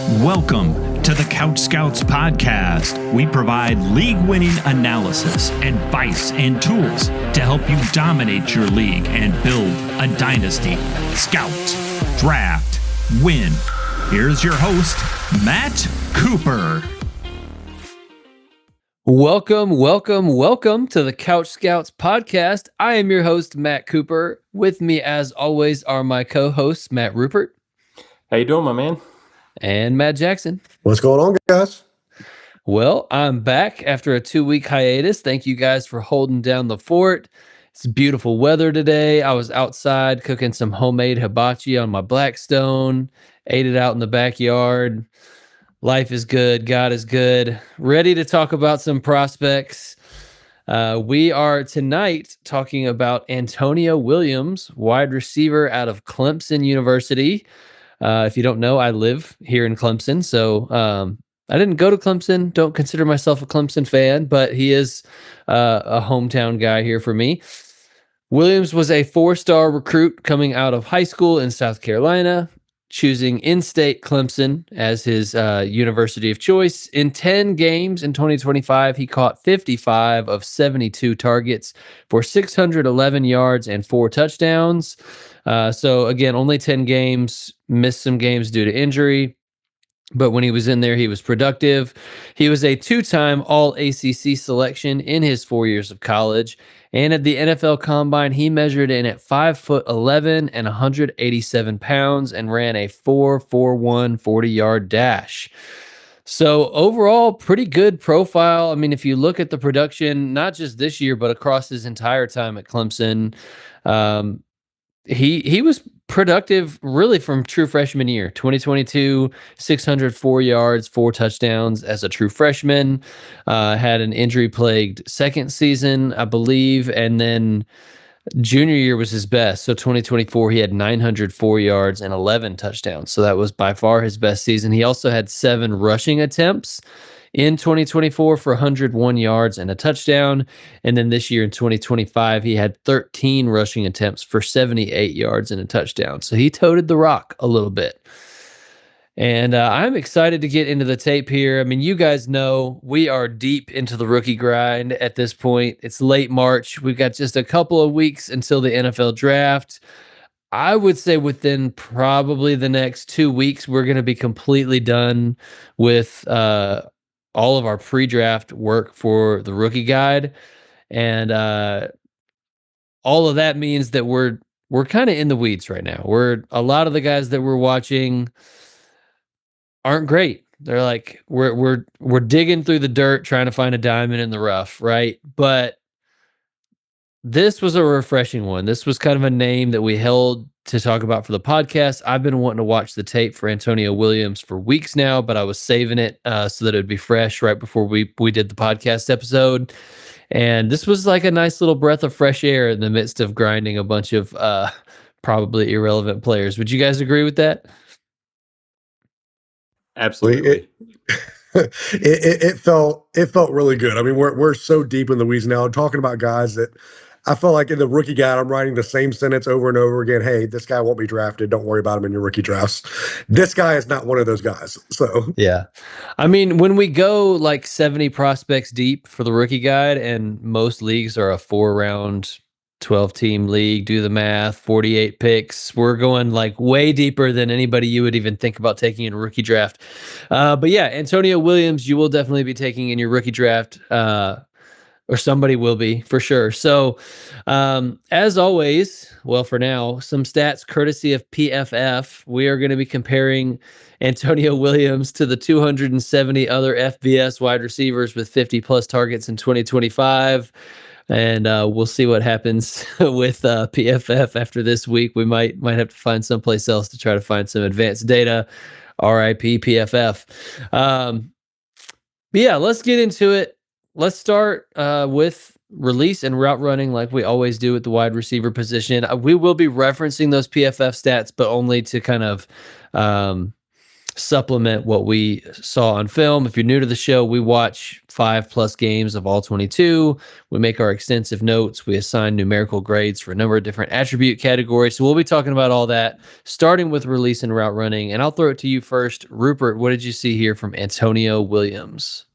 Welcome to the Couch Scouts podcast. We provide league-winning analysis, advice, and tools to help you dominate your league and build a dynasty. Scout, draft, win. Here's your host, Matt Cooper. Welcome to the Couch Scouts podcast. I am your host, Matt Cooper. With me, as always, are my co-hosts, Matt Rupert. How you doing, my man? And Matt Jackson. What's going on, guys? Well, I'm back after a 2-week hiatus. Thank you guys for holding down the fort. It's beautiful weather today. I was outside cooking some homemade hibachi on my Blackstone, ate it out in the backyard. Life is good. God is good. Ready to talk about some prospects. We are tonight talking about Antonio Williams, wide receiver out of Clemson University. If you don't know, I live here in Clemson, so I didn't go to Clemson. Don't consider myself a Clemson fan, but he is a hometown guy here for me. Williams was a 4-star recruit coming out of high school in South Carolina, choosing in-state Clemson as his university of choice. In 10 games in 2025, he caught 55 of 72 targets for 611 yards and 4 touchdowns. So again, only 10 games, missed some games due to injury. But when he was in there, he was productive. He was a 2-time All-ACC selection in his 4 years of college. And at the NFL Combine, he measured in at 5'11" and 187 pounds and ran a 4.41 40-yard dash. So overall, pretty good profile. I mean, if you look at the production, not just this year, but across his entire time at Clemson, he was productive really from true freshman year. 2022, 604 yards, 4 touchdowns as a true freshman. Had an injury-plagued second season, I believe, and then junior year was his best. So 2024, he had 904 yards and 11 touchdowns. So that was by far his best season. He also had 7 rushing attempts in 2024 for 101 yards and a touchdown. And then this year in 2025, he had 13 rushing attempts for 78 yards and a touchdown. So he toted the rock a little bit. And I'm excited to get into the tape here. I mean, you guys know we are deep into the rookie grind at this point. It's late March. We've got just a couple of weeks until the NFL draft. I would say within probably the next 2 weeks, we're going to be completely done with all of our pre-draft work for the rookie guide. And all of that means that we're kind of in the weeds right now. A lot of the guys that we're watching aren't great. They're like, we're digging through the dirt trying to find a diamond in the rough, right? But this was a refreshing one. This was kind of a name that we held to talk about for the podcast. I've been wanting to watch the tape for Antonio Williams for weeks now, but I was saving it so that it would be fresh right before we did the podcast episode. And this was like a nice little breath of fresh air in the midst of grinding a bunch of probably irrelevant players. Would you guys agree with that? Absolutely. It felt really good. I mean, we're so deep in the weeds now, talking about guys that I felt like in the rookie guide, I'm writing the same sentence over and over again. Hey, this guy won't be drafted. Don't worry about him in your rookie drafts. This guy is not one of those guys. So yeah, I mean, when we go like 70 prospects deep for the rookie guide, and most leagues are a 4-round 12-team league, do the math, 48 picks. We're going like way deeper than anybody you would even think about taking in a rookie draft. But yeah, Antonio Williams, you will definitely be taking in your rookie draft, or somebody will be for sure. So as always, well, for now, some stats courtesy of PFF. We are going to be comparing Antonio Williams to the 270 other FBS wide receivers with 50-plus targets in 2025. And we'll see what happens with PFF after this week. We might have to find someplace else to try to find some advanced data. RIP PFF. But yeah, let's get into it. Let's start with release and route running like we always do at the wide receiver position. We will be referencing those PFF stats, but only to kind of supplement what we saw on film. If you're new to the show, we watch 5+ games of all 22. We make our extensive notes. We assign numerical grades for a number of different attribute categories. So we'll be talking about all that, starting with release and route running. And I'll throw it to you first. Rupert, what did you see here from Antonio Williams?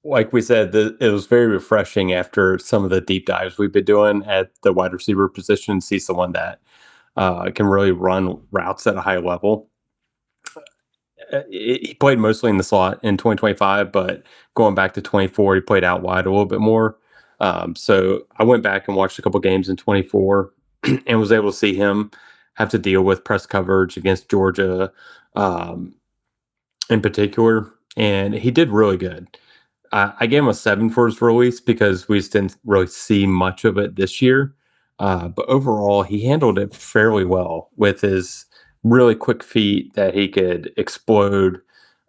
Like we said, it was very refreshing after some of the deep dives we've been doing at the wide receiver position. See someone that can really run routes at a high level. He played mostly in the slot in 2025, but going back to 24, he played out wide a little bit more. So I went back and watched a couple games in 24 and was able to see him have to deal with press coverage against Georgia in particular. And he did really good. I gave him a 7 for his release because we just didn't really see much of it this year. But overall, he handled it fairly well with his really quick feet that he could explode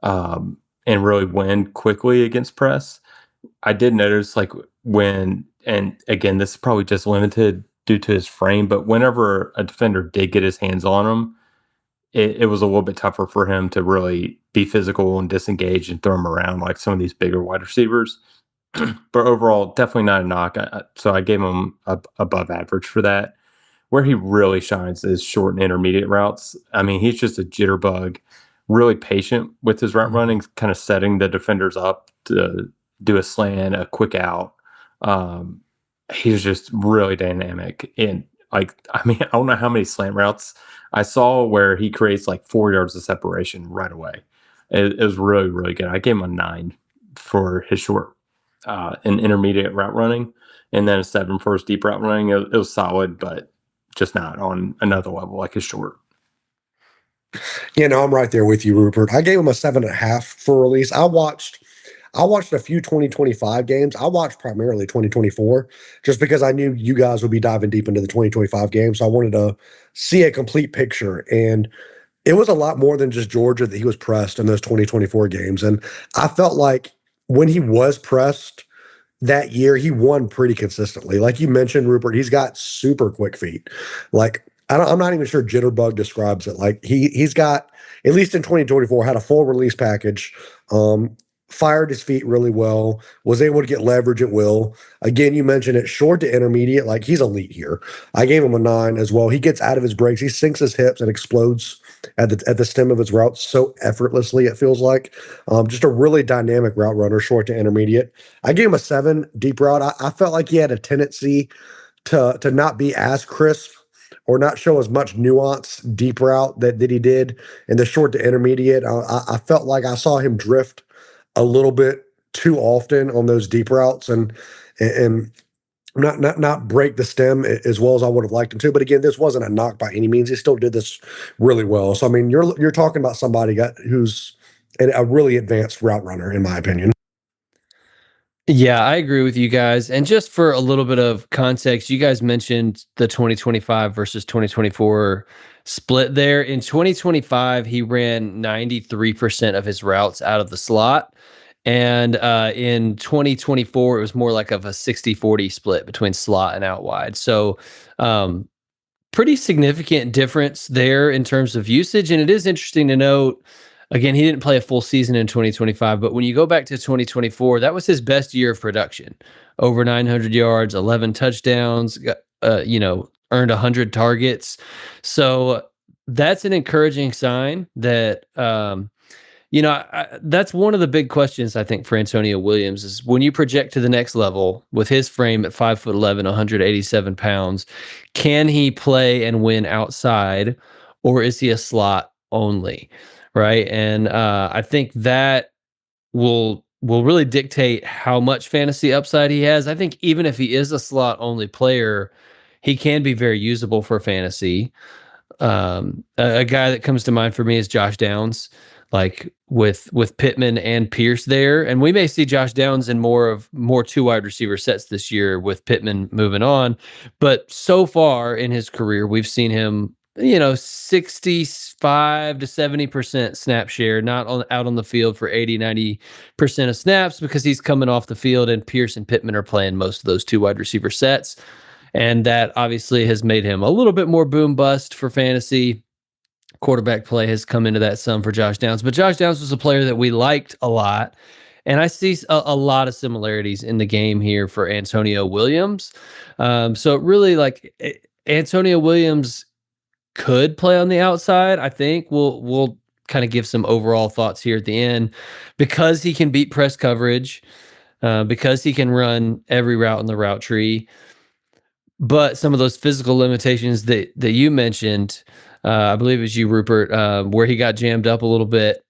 and really win quickly against press. I did notice and again, this is probably just limited due to his frame, but whenever a defender did get his hands on him, it was a little bit tougher for him to really be physical and disengage and throw him around like some of these bigger wide receivers. But overall, definitely not a knock. So I gave him above average for that. Where he really shines is short and intermediate routes. I mean, he's just a jitterbug, really patient with his route running, kind of setting the defenders up to do a slant, a quick out. He's just really dynamic. And I don't know how many slant routes I saw where he creates like 4 yards of separation right away. It was really, really good. I gave him a 9 for his short and intermediate route running, and then a 7 for his deep route running. It was solid, but just not on another level like his short. Yeah, no, I'm right there with you, Rupert. I gave him a 7.5 for release. I watched a few 2025 games. I watched primarily 2024 just because I knew you guys would be diving deep into the 2025 games. So I wanted to see a complete picture. And it was a lot more than just Georgia that he was pressed in those 2024 games. And I felt like when he was pressed that year, he won pretty consistently. Like you mentioned, Rupert, he's got super quick feet. Like I'm not even sure Jitterbug describes it. Like he's got, at least in 2024, had a full release package. Fired his feet really well, was able to get leverage at will. Again, you mentioned it, short to intermediate, like he's elite here. I gave him a 9 as well. He gets out of his breaks, he sinks his hips and explodes at the stem of his route so effortlessly, it feels like. Just a really dynamic route runner, short to intermediate. I gave him a 7 deep route. I felt like he had a tendency to not be as crisp or not show as much nuance deep route that he did in the short to intermediate. I felt like I saw him drift a little bit too often on those deep routes and not break the stem as well as I would have liked him to. But again, this wasn't a knock by any means. He still did this really well. So I mean, you're talking about somebody who's a really advanced route runner, in my opinion. Yeah, I agree with you guys. And just for a little bit of context, you guys mentioned the 2025 versus 2024 split there. In 2025, he ran 93% of his routes out of the slot. And in 2024, it was more like of a 60-40 split between slot and out wide. So pretty significant difference there in terms of usage. And it is interesting to note, again, he didn't play a full season in 2025, but when you go back to 2024, that was his best year of production. Over 900 yards, 11 touchdowns, earned 100 targets. So that's an encouraging sign that, that's one of the big questions, I think, for Antonio Williams is when you project to the next level with his frame at 5'11", 187 pounds, can he play and win outside, or is he a slot only? Right. And I think that will really dictate how much fantasy upside he has. I think even if he is a slot only player, he can be very usable for fantasy. A guy that comes to mind for me is Josh Downs, like with Pittman and Pierce there. And we may see Josh Downs in more 2 wide receiver sets this year with Pittman moving on. But so far in his career, we've seen him 65 to 70% snap share, not out on the field for 80-90% of snaps because he's coming off the field and Pierce and Pittman are playing most of those 2 wide receiver sets. And that obviously has made him a little bit more boom bust for fantasy. quarterback play has come into that some for Josh Downs. But Josh Downs was a player that we liked a lot. And I see a lot of similarities in the game here for Antonio Williams. So it really Antonio Williams could play on the outside. I think we'll kind of give some overall thoughts here at the end because he can beat press coverage, because he can run every route in the route tree. But some of those physical limitations that you mentioned, I believe it was you, Rupert, where he got jammed up a little bit,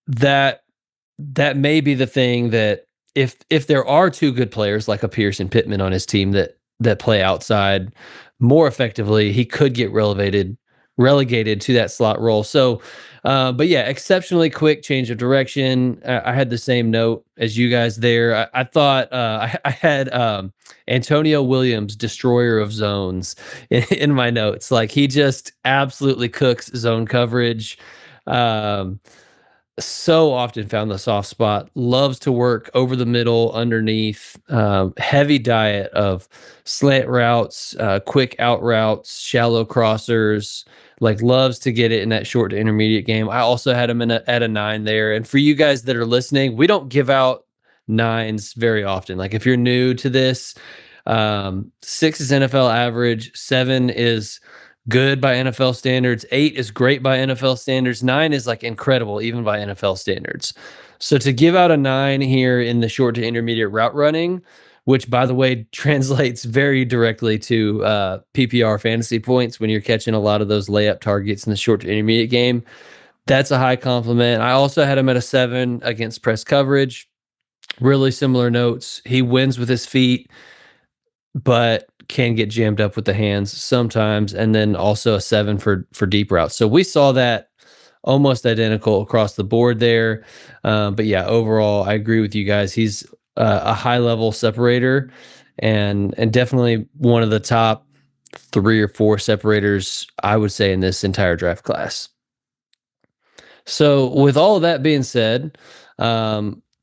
that may be the thing that if there are two good players like a Pierce and Pittman on his team that play outside more effectively, he could get relegated to that slot role. So, but yeah, exceptionally quick change of direction. I had the same note as you guys there. I thought I had Antonio Williams, destroyer of zones, in my notes. Like he just absolutely cooks zone coverage. So often found the soft spot, loves to work over the middle, underneath, heavy diet of slant routes, quick out routes, shallow crossers, like loves to get it in that short to intermediate game. I also had him at a 9 there. And for you guys that are listening, we don't give out 9s very often. Like if you're new to this, 6 is NFL average, 7 is good by NFL standards, 8 is great by NFL standards, 9 is like incredible even by NFL standards. So to give out a 9 here in the short to intermediate route running, which by the way translates very directly to PPR fantasy points when you're catching a lot of those layup targets in the short to intermediate game, that's a high compliment. I also had him at a 7 against press coverage. Really similar notes. He wins with his feet, but can get jammed up with the hands sometimes, and then also a 7 for deep routes. So we saw that almost identical across the board there. But yeah, overall, I agree with you guys. He's a high level separator, and definitely one of the top 3 or 4 separators, I would say, in this entire draft class. So with all of that being said,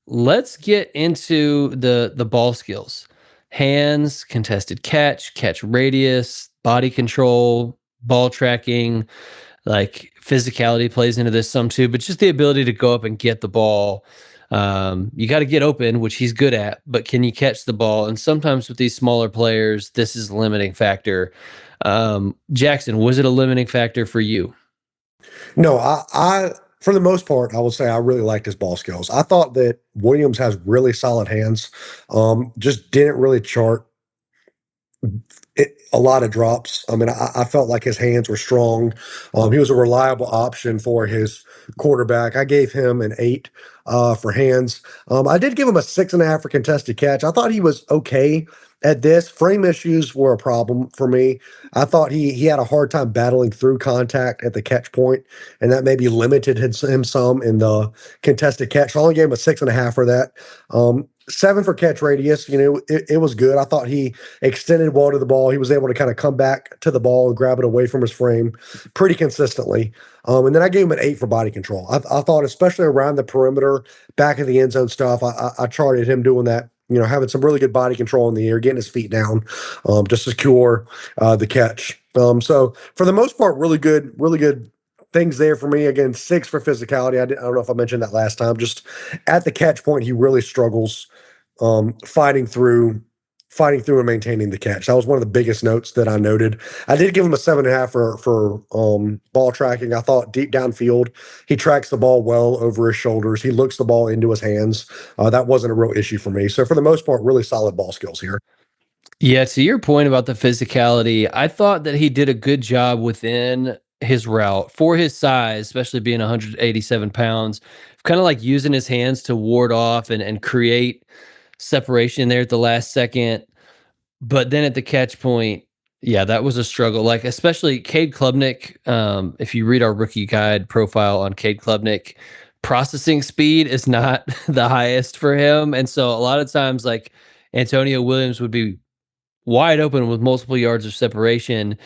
let's get into the ball skills. Hands, contested catch radius, body control, ball tracking, like physicality plays into this some too, but just the ability to go up and get the ball. You got to get open, which he's good at, but can you catch the ball? And sometimes with these smaller players, this is a limiting factor. Jackson, was it a limiting factor for you? No, I for the most part, I would say I really liked his ball skills. I thought that Williams has really solid hands. Just didn't really chart a lot of drops. I mean, I felt like his hands were strong. He was a reliable option for his quarterback. I gave him an 8 for hands. I did give him a 6.5 for contested catch. I thought he was okay at this. Frame issues were a problem for me. I thought he had a hard time battling through contact at the catch point, and that maybe limited him some in the contested catch. So I only gave him a 6.5 for that. 7 for catch radius. It was good. I thought he extended well to the ball. He was able to kind of come back to the ball and grab it away from his frame pretty consistently. And then I gave him an 8 for body control. I thought, especially around the perimeter, back of the end zone stuff, I charted him doing that. Having some really good body control in the air, getting his feet down to secure the catch. So for the most part, really good things there for me. Again, 6 for physicality. I don't know if I mentioned that last time. Just at the catch point, he really struggles fighting through and maintaining the catch. That was one of the biggest notes that I noted. I did give him a 7.5 for ball tracking. I thought deep downfield, he tracks the ball well over his shoulders. He looks the ball into his hands. That wasn't a real issue for me. So for the most part, really solid ball skills here. Yeah, to your point about the physicality, I thought that he did a good job within his route for his size, especially being 187 pounds, kind of like using his hands to ward off and create separation there at the last second. But then at the catch point, yeah, that was a struggle. Like, especially Cade Klubnik. If you read our rookie guide profile on Cade Klubnik, processing speed is not the highest for him. And so a lot of times, like, Antonio Williams would be wide open with multiple yards of separation,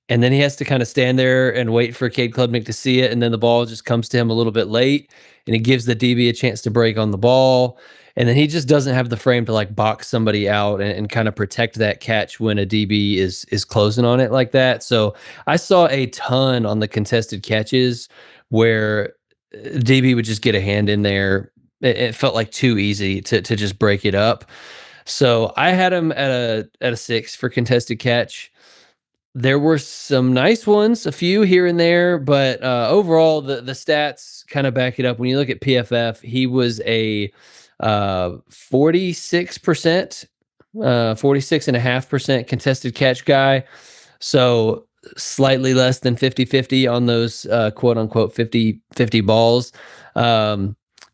and then he has to kind of stand there and wait for Cade Klubnik to see it, and then the ball just comes to him a little bit late, and it gives the DB a chance to break on the ball, and then he just doesn't have the frame to like box somebody out and kind of protect that catch when a DB is closing on it like that. So I saw a ton on the contested catches where DB would just get a hand in there. It felt like too easy to just break it up. So I had him at a 6 for contested catch. There were some nice ones, a few here and there, but overall, the stats kind of back it up. When you look at PFF, he was a 46%, 46.5% contested catch guy. So slightly less than 50-50 on those quote unquote 50-50 balls.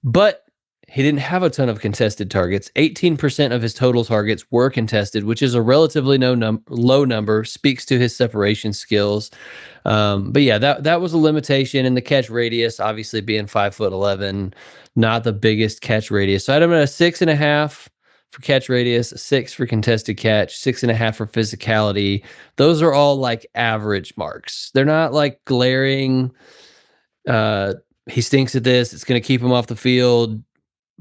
But he didn't have a ton of contested targets. 18% of his total targets were contested, which is a relatively low number, speaks to his separation skills. But yeah, that was a limitation. And the catch radius, obviously being 5'11", not the biggest catch radius. So I had him at a 6.5 for catch radius, a 6 for contested catch, 6.5 for physicality. Those are all like average marks. They're not like glaring. He stinks at this. It's going to keep him off the field.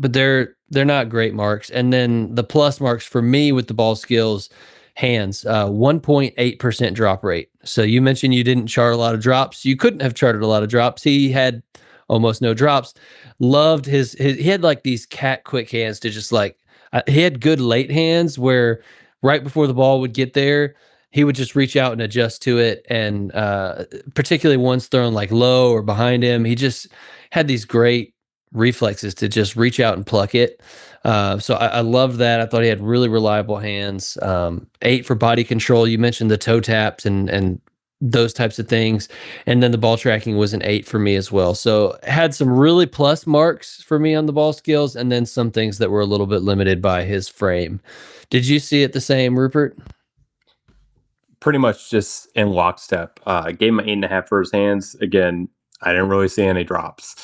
But they're not great marks. And then the plus marks for me with the ball skills, hands, 1.8% drop rate. So you mentioned you didn't chart a lot of drops. You couldn't have charted a lot of drops. He had almost no drops. Loved his he had like these cat quick hands to just like, he had good late hands where right before the ball would get there, he would just reach out and adjust to it. And particularly ones thrown like low or behind him, he just had these great reflexes to just reach out and pluck it. So I love that. I thought he had really reliable hands. 8 for body control. You mentioned the toe taps and those types of things. And then the ball tracking was an 8 for me as well. So had some really plus marks for me on the ball skills, and then some things that were a little bit limited by his frame. Did you see it the same, Rupert? Pretty much just in lockstep. Gave him an 8.5 for his hands. Again, I didn't really see any drops.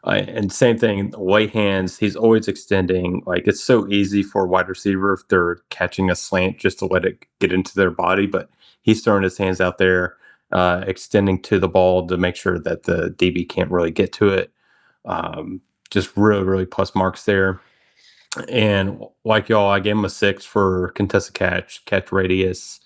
And same thing, white hands, he's always extending. Like, it's so easy for a wide receiver if they're catching a slant just to let it get into their body, but he's throwing his hands out there, extending to the ball to make sure that the DB can't really get to it. Just really, really plus marks there. And like y'all, I gave him a 6 for contested catch radius,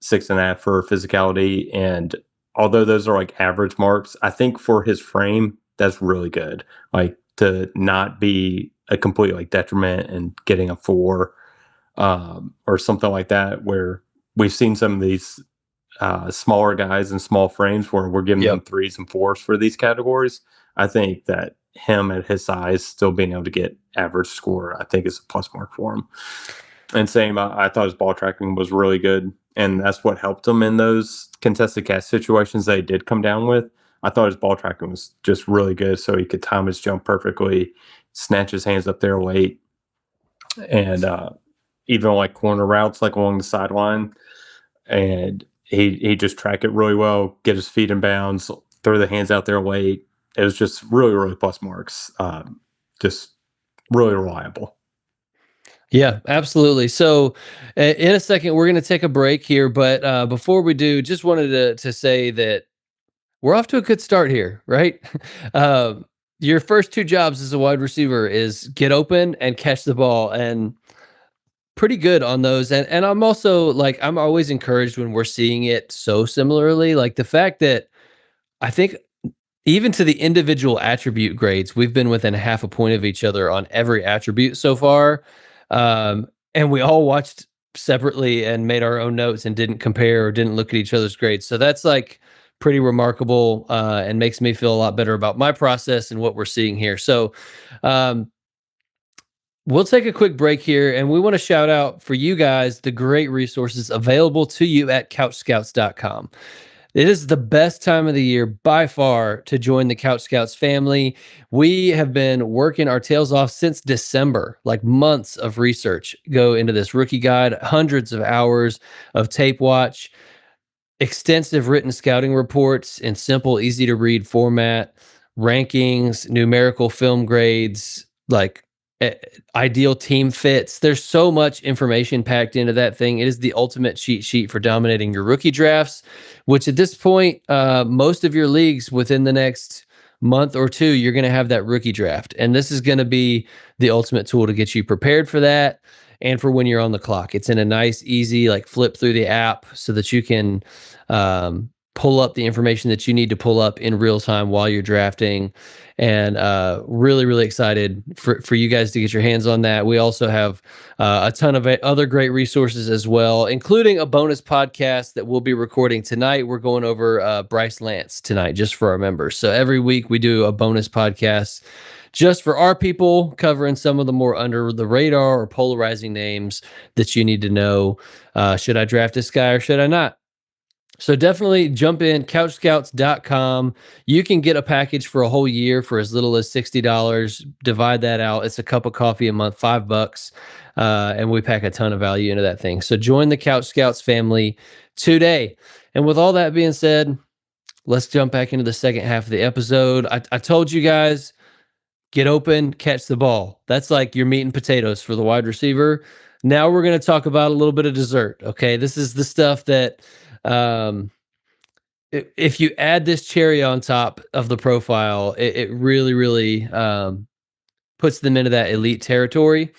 6.5 for physicality, and although those are like average marks, I think for his frame, that's really good. Like, to not be a complete like detriment and getting a 4 or something like that, where we've seen some of these smaller guys and small frames where we're giving them 3s and 4s for these categories. I think that him at his size still being able to get average score, I think is a plus mark for him. And same, I thought his ball tracking was really good. And that's what helped him in those contested catch situations they did come down with. I thought his ball tracking was just really good, so he could time his jump perfectly, snatch his hands up there late, and even like corner routes like along the sideline. And he just tracked it really well, get his feet in bounds, throw the hands out there late. It was just really, really plus marks. Just really reliable. Yeah, absolutely. So in a second, we're going to take a break here. But before we do, just wanted to say that we're off to a good start here, right? Your first 2 jobs as a wide receiver is get open and catch the ball, and pretty good on those. And I'm also like, I'm always encouraged when we're seeing it so similarly. Like the fact that I think even to the individual attribute grades, we've been within half a point of each other on every attribute so far. And we all watched separately and made our own notes and didn't compare or didn't look at each other's grades. So that's like pretty remarkable, and makes me feel a lot better about my process and what we're seeing here. So we'll take a quick break here, and we want to shout out for you guys the great resources available to you at couchscouts.com. It is the best time of the year by far to join the Couch Scouts family. We have been working our tails off since December, like months of research go into this rookie guide, hundreds of hours of tape watch, extensive written scouting reports in simple, easy to read format, rankings, numerical film grades, like ideal team fits. There's so much information packed into that thing. It is the ultimate cheat sheet for dominating your rookie drafts, which at this point, most of your leagues within the next month or two, you're going to have that rookie draft. And this is going to be the ultimate tool to get you prepared for that and for when you're on the clock. It's in a nice, easy, like flip through the app so that you can pull up the information that you need to pull up in real time while you're drafting. And really, really excited for you guys to get your hands on that. We also have a ton of other great resources as well, including a bonus podcast that we'll be recording tonight. We're going over Bryce Lance tonight just for our members. So every week we do a bonus podcast just for our people, covering some of the more under the radar or polarizing names that you need to know. Should I draft this guy or should I not? So definitely jump in, couchscouts.com. You can get a package for a whole year for as little as $60. Divide that out. It's a cup of coffee a month, $5. And we pack a ton of value into that thing. So join the Couch Scouts family today. And with all that being said, let's jump back into the second half of the episode. I told you guys, get open, catch the ball. That's like your meat and potatoes for the wide receiver. Now we're going to talk about a little bit of dessert. Okay. This is the stuff that, if you add this cherry on top of the profile, it really, really puts them into that elite territory.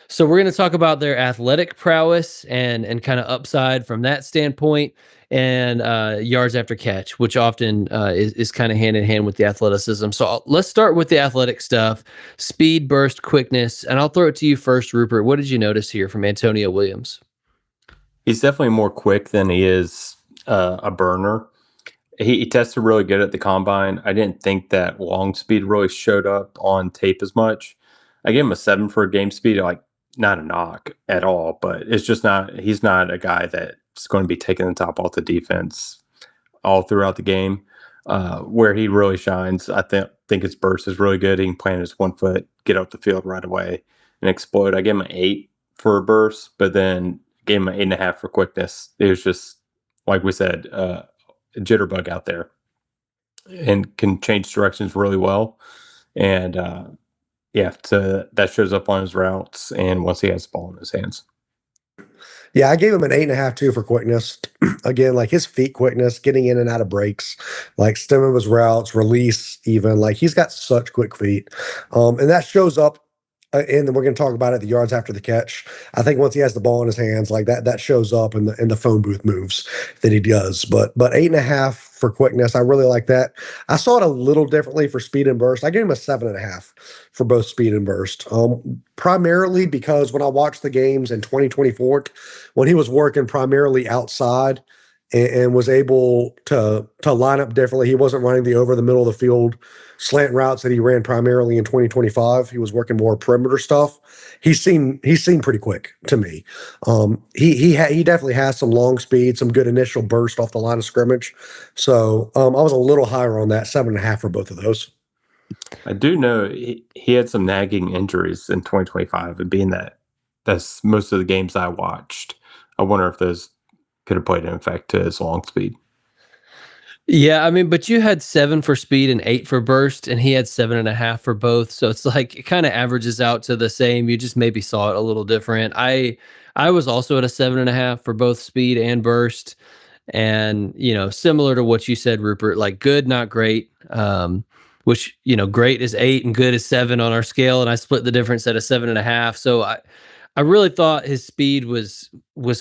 So we're going to talk about their athletic prowess and kind of upside from that standpoint, and yards after catch, which often is kind of hand in hand with the athleticism. So let's start with the athletic stuff: speed, burst, quickness. And I'll throw it to you first, Rupert. What did you notice here from Antonio Williams? He's definitely more quick than he is a burner. He tested really good at the combine. I didn't think that long speed really showed up on tape as much. I gave him a 7 for game speed, like not a knock at all, but it's just not, he's not a guy that's going to be taking the top off the defense all throughout the game. Where he really shines, I think his burst is really good. He can plant his 1 foot, get up the field right away and explode. I gave him an 8 for a burst, but then gave him an 8.5 for quickness. It was just, like we said, a jitterbug out there and can change directions really well. And so that shows up on his routes and once he has the ball in his hands. Yeah, I gave him an 8.5 too for quickness. Again, like his feet quickness, getting in and out of breaks, like stemming his routes, release, even like he's got such quick feet. And that shows up. And then we're going to talk about it, the yards after the catch. I think once he has the ball in his hands, like that shows up in the phone booth moves that he does. But 8.5 for quickness, I really like that. I saw it a little differently for speed and burst. I gave him a 7.5 for both speed and burst. Primarily because when I watched the games in 2024, when he was working primarily outside and was able to line up differently, he wasn't running the over the middle of the field slant routes that he ran primarily in 2025. He was working more perimeter stuff. He seemed pretty quick to me. He definitely has some long speed, some good initial burst off the line of scrimmage. So I was a little higher on that, 7.5 for both of those. I do know he had some nagging injuries in 2025, and being that's most of the games I watched, I wonder if those could have played an effect to his long speed. Yeah, I mean, but you had 7 for speed and 8 for burst, and he had 7.5 for both. So it's like it kind of averages out to the same. You just maybe saw it a little different. I was also at a 7.5 for both speed and burst, and similar to what you said, Rupert, like good, not great. Which great is 8 and good is 7 on our scale, and I split the difference at a 7.5. So I really thought his speed was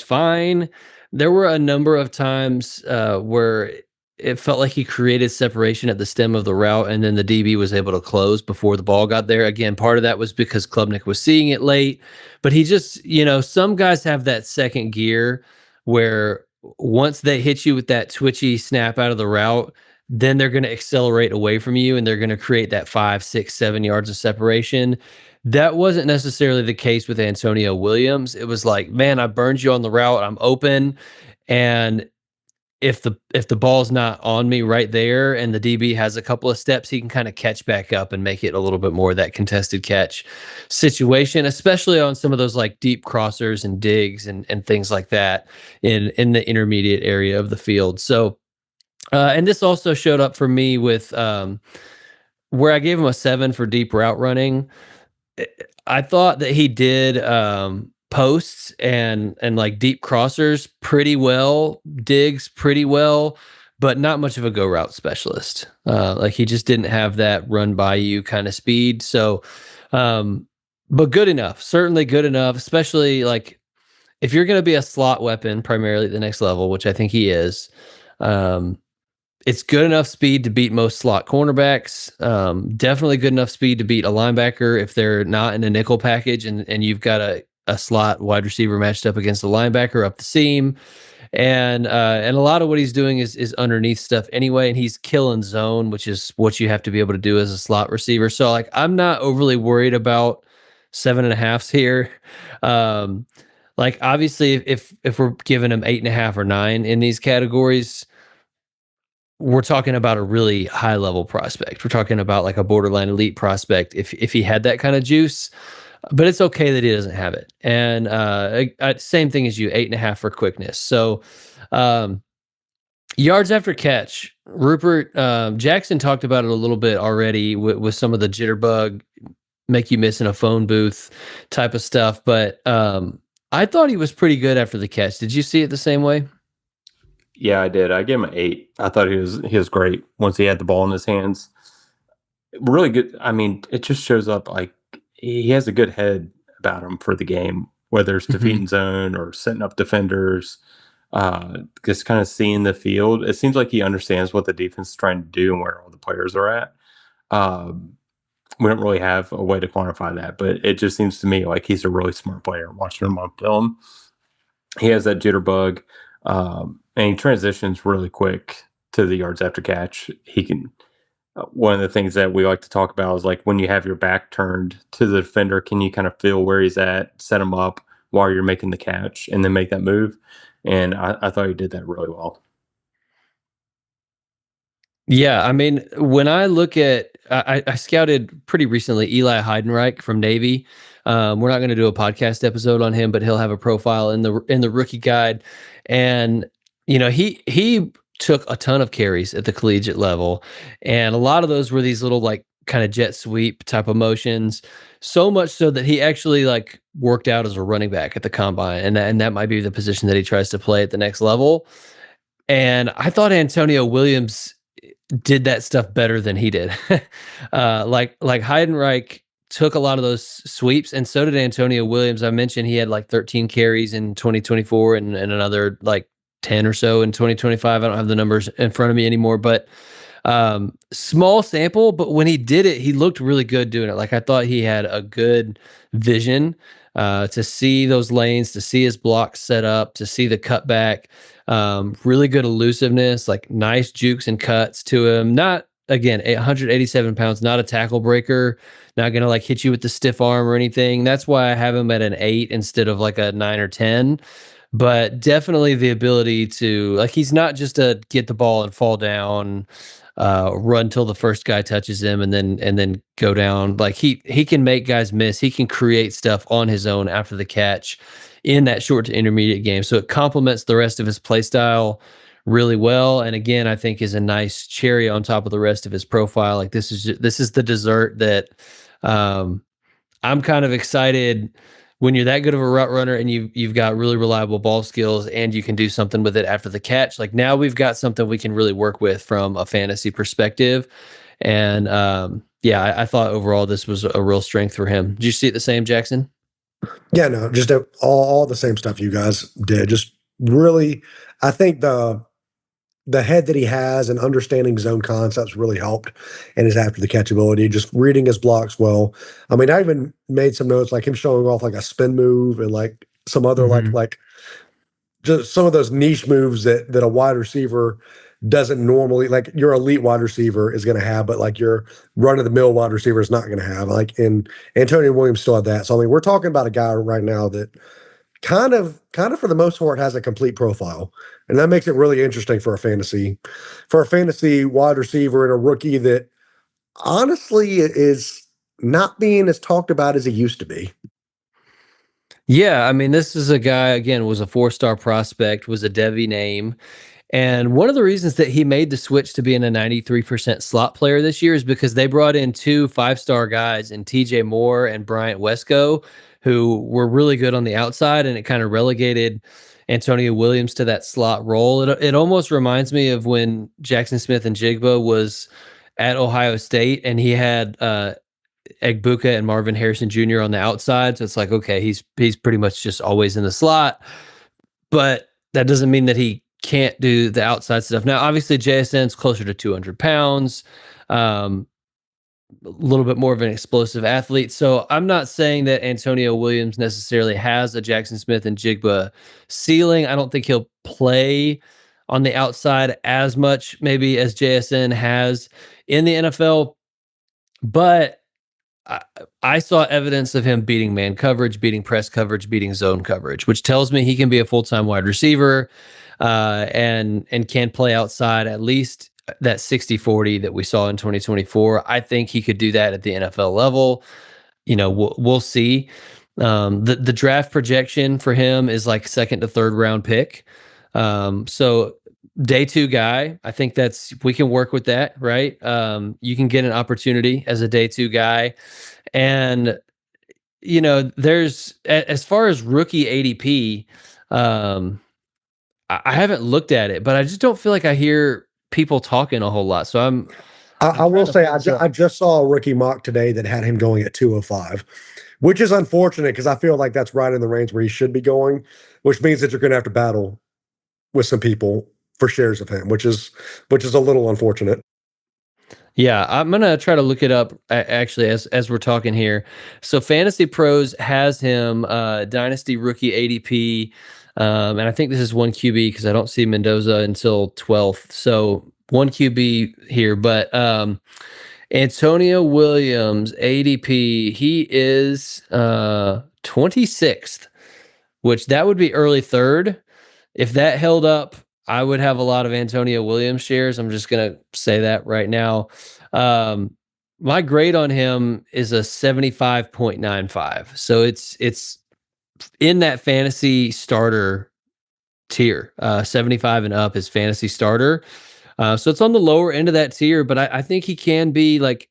fine. There were a number of times where it felt like he created separation at the stem of the route, and then the DB was able to close before the ball got there. Again, part of that was because Klubnik was seeing it late, but he just, some guys have that second gear where once they hit you with that twitchy snap out of the route, then they're going to accelerate away from you and they're going to create that 5, 6, 7 yards of separation. That wasn't necessarily the case with Antonio Williams. It was like, man, I burned you on the route. I'm open. And if the ball's not on me right there and the DB has a couple of steps, he can kind of catch back up and make it a little bit more that contested catch situation, especially on some of those like deep crossers and digs and things like that in the intermediate area of the field. So, and this also showed up for me with where I gave him a 7 for deep route running. I thought that he did posts and like deep crossers pretty well, digs pretty well, but not much of a go route specialist. Like he just didn't have that run by you kind of speed. So, but good enough, certainly good enough, especially like if you're going to be a slot weapon primarily at the next level, which I think he is. Um, it's good enough speed to beat most slot cornerbacks. Definitely good enough speed to beat a linebacker if they're not in a nickel package and you've got a slot wide receiver matched up against a linebacker up the seam. And a lot of what he's doing is underneath stuff anyway, and he's killing zone, which is what you have to be able to do as a slot receiver. So like I'm not overly worried about 7.5s here. Um, like obviously if we're giving him 8.5 or 9 in these categories, we're talking about a really high level prospect. We're talking about like a borderline elite prospect if he had that kind of juice. But it's okay that he doesn't have it. And same thing as you, 8.5 for quickness. So um, yards after catch, Rupert Jackson talked about it a little bit already with some of the jitterbug, make you miss in a phone booth type of stuff. But I thought he was pretty good after the catch. Did you see it the same way? Yeah, I did. I gave him an 8. I thought he was great once he had the ball in his hands. Really good. I mean, it just shows up like he has a good head about him for the game, whether it's defeating zone or setting up defenders, just kind of seeing the field. It seems like he understands what the defense is trying to do and where all the players are at. We don't really have a way to quantify that, but it just seems to me like he's a really smart player watching him on film. He has that jitterbug, and he transitions really quick to the yards after catch. He can. One of the things that we like to talk about is like when you have your back turned to the defender, can you kind of feel where he's at, set him up while you're making the catch, and then make that move? And I thought he did that really well. Yeah, I mean, when I look at, I scouted pretty recently Eli Heidenreich from Navy. We're not going to do a podcast episode on him, but he'll have a profile in the rookie guide. And you know, he took a ton of carries at the collegiate level, and a lot of those were these little like kind of jet sweep type of motions. So much so that he actually like worked out as a running back at the combine, and that might be the position that he tries to play at the next level. And I thought Antonio Williams did that stuff better than he did. Like Heidenreich took a lot of those sweeps, and so did Antonio Williams. I mentioned he had like 13 carries in 2024 and another like 10 or so in 2025. I don't have the numbers in front of me anymore, but small sample. But when he did it, he looked really good doing it. Like I thought he had a good vision to see those lanes, to see his blocks set up, to see the cutback. Really good elusiveness, like nice jukes and cuts to him. Not again, 187 pounds, not a tackle breaker, not gonna like hit you with the stiff arm or anything. That's why I have him at an 8 instead of like a 9 or 10. But definitely the ability to like he's not just a get the ball and fall down, run till the first guy touches him and then go down. Like he can make guys miss. He can create stuff on his own after the catch in that short to intermediate game. So it complements the rest of his play style really well. And again, I think is a nice cherry on top of the rest of his profile. Like this is the dessert that I'm kind of excited when you're that good of a route runner and you've got really reliable ball skills and you can do something with it after the catch. Like now we've got something we can really work with from a fantasy perspective. And yeah, I thought overall this was a real strength for him. Did you see it the same, Jackson? Yeah, no, just all the same stuff you guys did. Just really, I think the head that he has and understanding zone concepts really helped and his after the catch ability, just reading his blocks well. I mean, I even made some notes like him showing off like a spin move and like some other like just some of those niche moves that a wide receiver doesn't normally like your elite wide receiver is going to have, but like your run of the mill wide receiver is not going to have. Like and Antonio Williams still had that. So I mean, we're talking about a guy right now that kind of for the most part has a complete profile, and that makes it really interesting for a fantasy wide receiver and a rookie that honestly is not being as talked about as he used to be. Yeah, I mean, this is a guy again was a 4-star prospect, was a Devi name, And one of the reasons that he made the switch to being a 93% slot player this year is because they brought in 2 5-star guys in TJ Moore and Bryant Wesco, who were really good on the outside, and it kind of relegated Antonio Williams to that slot role. It almost reminds me of when Jackson Smith and Jigba was at Ohio State, and he had Egbuka and Marvin Harrison Jr. on the outside. So it's like, okay, he's pretty much just always in the slot, but that doesn't mean that he can't do the outside stuff. Now, obviously, JSN's closer to 200 pounds, a little bit more of an explosive athlete. So I'm not saying that Antonio Williams necessarily has a Jackson Smith and Jigba ceiling. I don't think he'll play on the outside as much, maybe as JSN has in the NFL, but I saw evidence of him beating man coverage, beating press coverage, beating zone coverage, which tells me he can be a full-time wide receiver and can play outside at least that 60-40 that we saw in 2024. I think he could do that at the NFL level. We'll see. The draft projection for him is like second to third round pick. So day 2 guy, I think we can work with that, right? You can get an opportunity as a day 2 guy. And, there's, as far as rookie ADP, I haven't looked at it, but I just don't feel like I hear people talking a whole lot. So I will say I just saw a rookie mock today that had him going at 205, which is unfortunate because I feel like that's right in the range where he should be going, which means that you're going to have to battle with some people for shares of him, which is a little unfortunate. Yeah, I'm gonna try to look it up actually as we're talking here. So Fantasy Pros has him Dynasty rookie ADP, and I think this is 1 QB because I don't see Mendoza until 12th. So 1 QB here, but Antonio Williams ADP, he is 26th, which that would be early third. If that held up, I would have a lot of Antonio Williams shares. I'm just going to say that right now. My grade on him is a 75.95. So it's in that fantasy starter tier. 75 and up is fantasy starter. So it's on the lower end of that tier, but I think he can be like,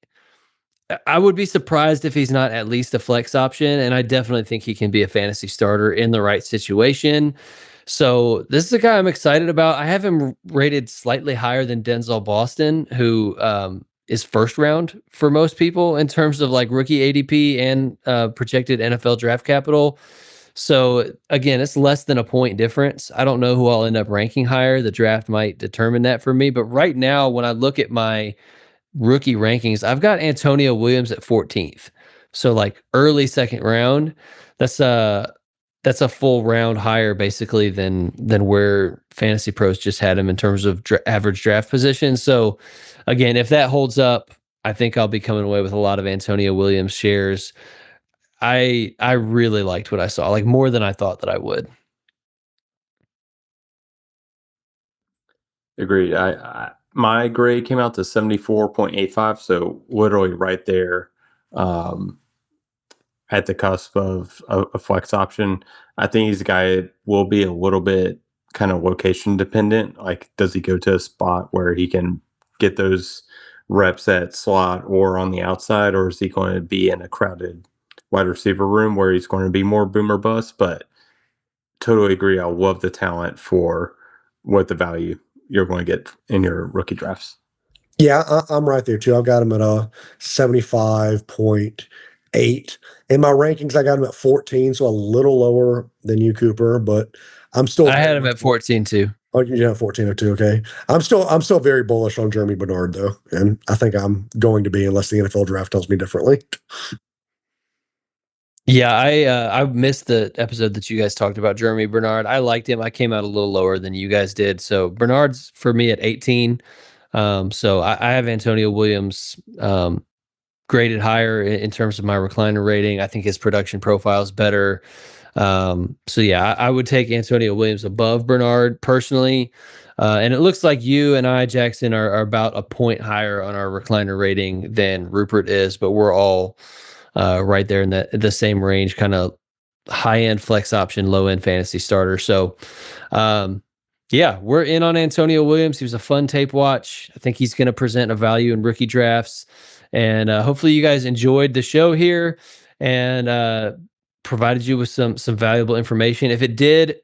I would be surprised if he's not at least a flex option. And I definitely think he can be a fantasy starter in the right situation. So this is a guy I'm excited about. I have him rated slightly higher than Denzel Boston, who is first round for most people in terms of like rookie ADP and projected NFL draft capital. So again, it's less than a point difference. I don't know who I'll end up ranking higher. The draft might determine that for me. But right now, when I look at my rookie rankings, I've got Antonio Williams at 14th. So like early second round. That's a full round higher basically than where Fantasy Pros just had him in terms of average draft position. So again, if that holds up, I think I'll be coming away with a lot of Antonio Williams shares. I really liked what I saw, like more than I thought that I would. Agreed. My grade came out to 74.85, so literally right there at the cusp of a flex option. I think he's a guy that will be a little bit kind of location dependent. Like, does he go to a spot where he can get those reps at slot or on the outside, or is he going to be in a crowded wide receiver room where he's going to be more boom or bust? But totally agree. I love the talent for what the value you're going to get in your rookie drafts. Yeah, I'm right there too. I've got him at a 75.8. In my rankings, I got him at 14, so a little lower than you, Cooper, but I'm still. I had him at 14 too. Oh, you have 14 or 2. Okay. I'm still very bullish on Jeremy Bernard though. And I think I'm going to be unless the NFL draft tells me differently. Yeah, I missed the episode that you guys talked about Jeremy Bernard. I liked him. I came out a little lower than you guys did. So Bernard's for me at 18. So I have Antonio Williams graded higher in terms of my recliner rating. I think his production profile is better. So yeah, I would take Antonio Williams above Bernard personally. And it looks like you and I, Jackson, are about a point higher on our recliner rating than Rupert is, but we're all right there in the same range, kind of high end flex option, low end fantasy starter. So Yeah, we're in on Antonio Williams. He was a fun tape watch. I think he's going to present a value in rookie drafts. And hopefully you guys enjoyed the show here and provided you with some valuable information. If it did,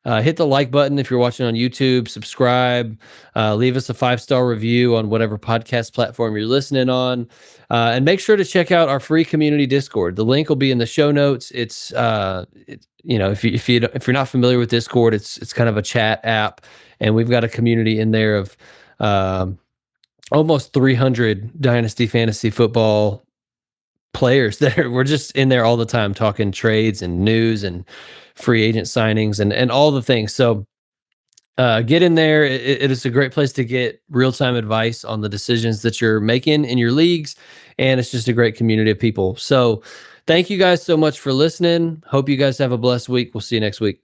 hit the like button if you're watching on YouTube, subscribe, leave us a 5-star review on whatever podcast platform you're listening on, and make sure to check out our free community Discord. The link will be in the show notes. It's if you're not familiar with Discord, it's kind of a chat app, and we've got a community in there of almost 300 Dynasty Fantasy Football players we're just in there all the time talking trades and news and free agent signings and all the things. So get in there. It is a great place to get real-time advice on the decisions that you're making in your leagues. And it's just a great community of people. So thank you guys so much for listening. Hope you guys have a blessed week. We'll see you next week.